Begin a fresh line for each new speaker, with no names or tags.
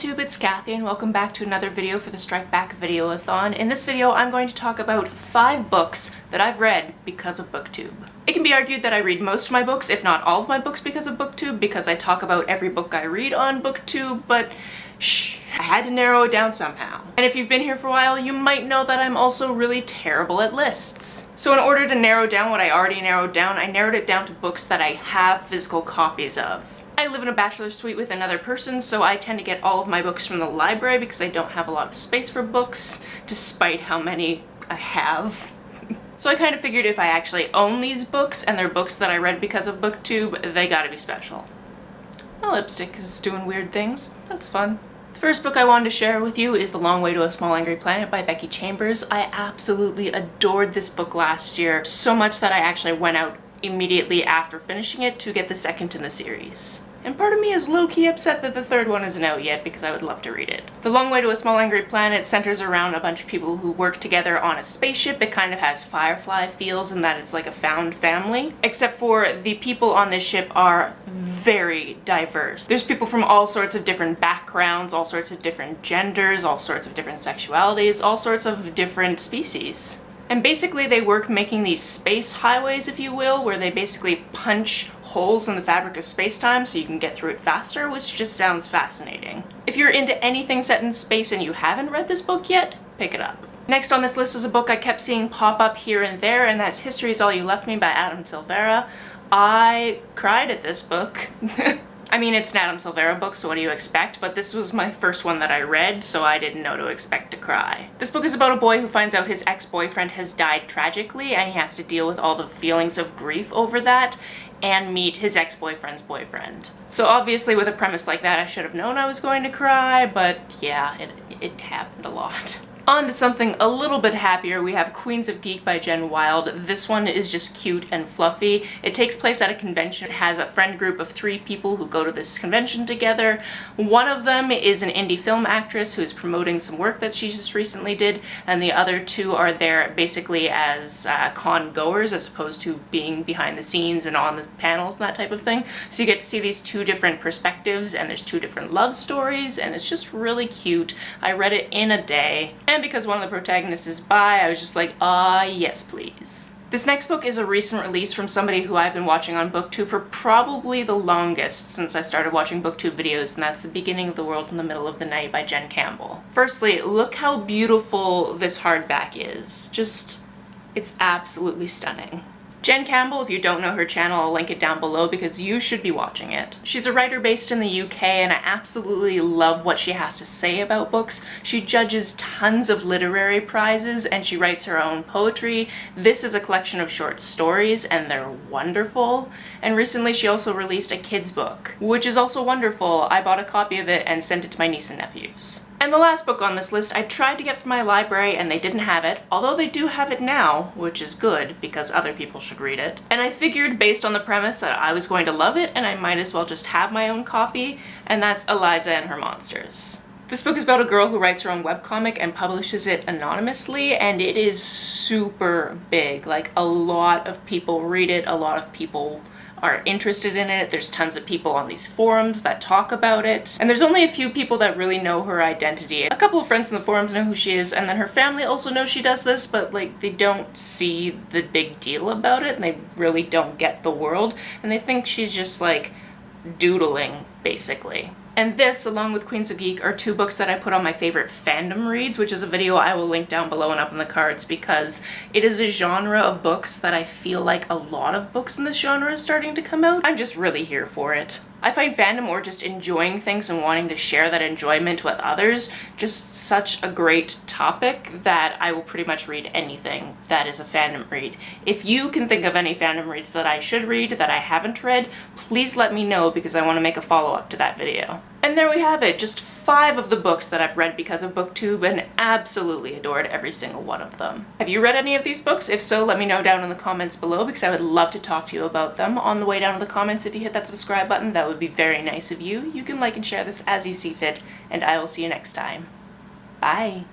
YouTube, it's Kathy and welcome back to another video for the StrikeBackVideoAthon. In this video I'm going to talk about 5 books that I've read because of BookTube. It can be argued that I read most of my books, if not all of my books, because of BookTube, because I talk about every book I read on BookTube, but shh, I had to narrow it down somehow. And if you've been here for a while, you might know that I'm also really terrible at lists. So in order to narrow down what I already narrowed down, I narrowed it down to books that I have physical copies of. I live in a bachelor suite with another person, so I tend to get all of my books from the library because I don't have a lot of space for books, despite how many I have. So I kind of figured if I actually own these books, and they're books that I read because of BookTube, they gotta be special. My lipstick is doing weird things. That's fun. The first book I wanted to share with you is The Long Way to a Small Angry Planet by Becky Chambers. I absolutely adored this book last year, so much that I actually went out immediately after finishing it to get the second in the series. And part of me is low-key upset that the third one isn't out yet because I would love to read it. The Long Way to a Small Angry Planet centers around a bunch of people who work together on a spaceship. It kind of has Firefly feels in that it's like a found family, except for the people on this ship are very diverse. There's people from all sorts of different backgrounds, all sorts of different genders, all sorts of different sexualities, all sorts of different species. And basically they work making these space highways, if you will, where they basically punch holes in the fabric of space-time so you can get through it faster, which just sounds fascinating. If you're into anything set in space and you haven't read this book yet, pick it up. Next on this list is a book I kept seeing pop up here and there, and that's History Is All You Left Me by Adam Silvera. I cried at this book. I mean, it's an Adam Silvera book, so what do you expect? But this was my first one that I read, so I didn't know to expect to cry. This book is about a boy who finds out his ex-boyfriend has died tragically, and he has to deal with all the feelings of grief over that, and meet his ex-boyfriend's boyfriend. So obviously with a premise like that I should have known I was going to cry, but yeah, it happened a lot. On to something a little bit happier, we have Queens of Geek by Jen Wild. This one is just cute and fluffy. It takes place at a convention. It has a friend group of 3 people who go to this convention together. One of them is an indie film actress who is promoting some work that she just recently did, and the other 2 are there basically as con goers as opposed to being behind the scenes and on the panels and that type of thing. So you get to see these 2 different perspectives, and there's 2 different love stories, and it's just really cute. I read it in a day. And because one of the protagonists is bi, I was just like, yes please. This next book is a recent release from somebody who I've been watching on BookTube for probably the longest since I started watching BookTube videos, and that's The Beginning of the World in the Middle of the Night by Jen Campbell. Firstly, look how beautiful this hardback is. Just, it's absolutely stunning. Jen Campbell, if you don't know her channel, I'll link it down below because you should be watching it. She's a writer based in the UK, and I absolutely love what she has to say about books. She judges tons of literary prizes and she writes her own poetry. This is a collection of short stories and they're wonderful. And recently she also released a kids book, which is also wonderful. I bought a copy of it and sent it to my niece and nephews. And the last book on this list I tried to get from my library and they didn't have it, although they do have it now, which is good because other people should read it. And I figured based on the premise that I was going to love it and I might as well just have my own copy, and that's Eliza and Her Monsters. This book is about a girl who writes her own webcomic and publishes it anonymously, and it is super big. Like, a lot of people read it, a lot of people are interested in it. There's tons of people on these forums that talk about it. And there's only a few people that really know her identity. A couple of friends in the forums know who she is, and then her family also knows she does this, but like they don't see the big deal about it, and they really don't get the world, and they think she's just like doodling, basically. And this, along with Queens of Geek, are 2 books that I put on my favorite fandom reads, which is a video I will link down below and up in the cards, because it is a genre of books that I feel like a lot of books in this genre is starting to come out. I'm just really here for it. I find fandom, or just enjoying things and wanting to share that enjoyment with others, just such a great topic that I will pretty much read anything that is a fandom read. If you can think of any fandom reads that I should read that I haven't read, please let me know because I want to make a follow-up to that video. And there we have it, just 5 of the books that I've read because of BookTube, and absolutely adored every single one of them. Have you read any of these books? If so, let me know down in the comments below because I would love to talk to you about them. On the way down to the comments, if you hit that subscribe button, that would be very nice of you. You can like and share this as you see fit, and I will see you next time. Bye!